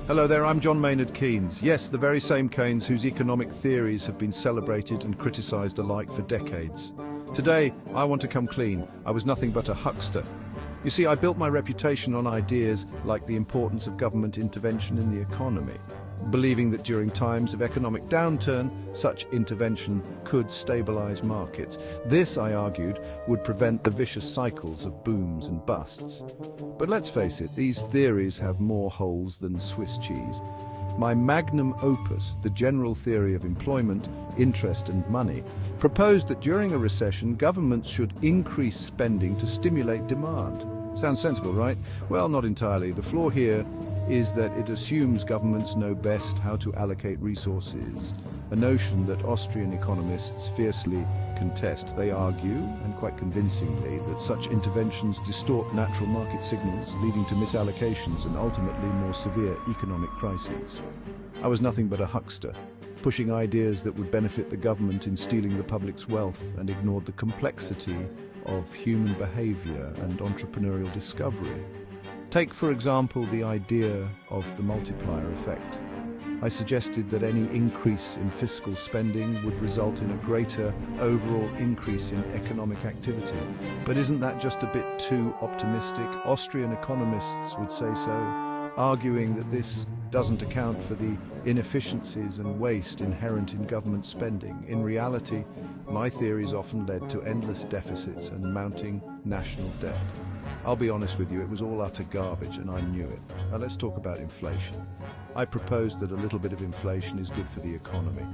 Hello there, I'm John Maynard Keynes. Yes, the very same Keynes whose economic theories have been celebrated and criticised alike for decades. Today, I want to come clean. I was nothing but a huckster. You see, I built my reputation on ideas like the importance of government intervention in the economy, believing that during times of economic downturn, such intervention could stabilise markets. This, I argued, would prevent the vicious cycles of booms and busts. But let's face it, these theories have more holes than Swiss cheese. My magnum opus, the general theory of employment, interest and money, proposed that during a recession, governments should increase spending to stimulate demand. Sounds sensible, right? Well, not entirely. The flaw here is that it assumes governments know best how to allocate resources, a notion that Austrian economists fiercely contest. They argue, and quite convincingly, that such interventions distort natural market signals, leading to misallocations and ultimately more severe economic crises. I was nothing but a huckster, pushing ideas that would benefit the government in stealing the public's wealth and ignored the complexity of human behavior and entrepreneurial discovery. Take, for example, the idea of the multiplier effect. I suggested that any increase in fiscal spending would result in a greater overall increase in economic activity. But isn't that just a bit too optimistic? Austrian economists would say so, arguing that this doesn't account for the inefficiencies and waste inherent in government spending. In reality, my theories often led to endless deficits and mounting national debt. I'll be honest with you, it was all utter garbage and I knew it. Now let's talk about inflation. I proposed that a little bit of inflation is good for the economy.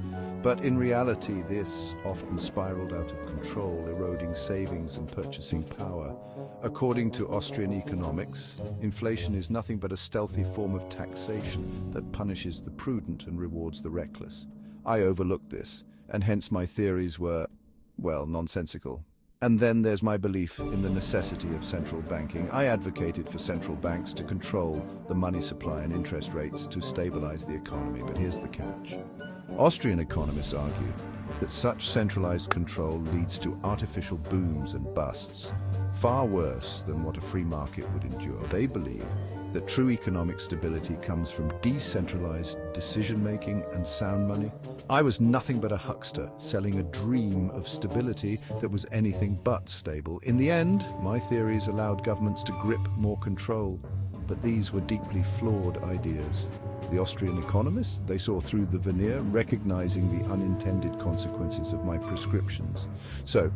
But in reality, this often spiraled out of control, eroding savings and purchasing power. According to Austrian economics, inflation is nothing but a stealthy form of taxation that punishes the prudent and rewards the reckless. I overlooked this, and hence my theories were, well, nonsensical. And then there's my belief in the necessity of central banking. I advocated for central banks to control the money supply and interest rates to stabilize the economy, but here's the catch. Austrian economists argue that such centralized control leads to artificial booms and busts, far worse than what a free market would endure. They believe that true economic stability comes from decentralized decision-making and sound money. I was nothing but a huckster, selling a dream of stability that was anything but stable. In the end, my theories allowed governments to grip more control, but these were deeply flawed ideas. The Austrian economists, they saw through the veneer, recognizing the unintended consequences of my prescriptions. So,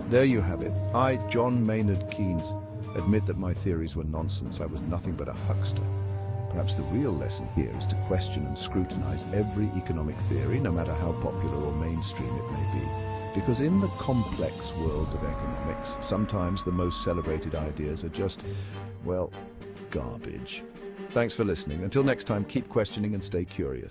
there you have it. I, John Maynard Keynes, admit that my theories were nonsense. I was nothing but a huckster. Perhaps the real lesson here is to question and scrutinize every economic theory, no matter how popular or mainstream it may be. Because in the complex world of economics, sometimes the most celebrated ideas are just, well, garbage. Thanks for listening. Until next time, keep questioning and stay curious.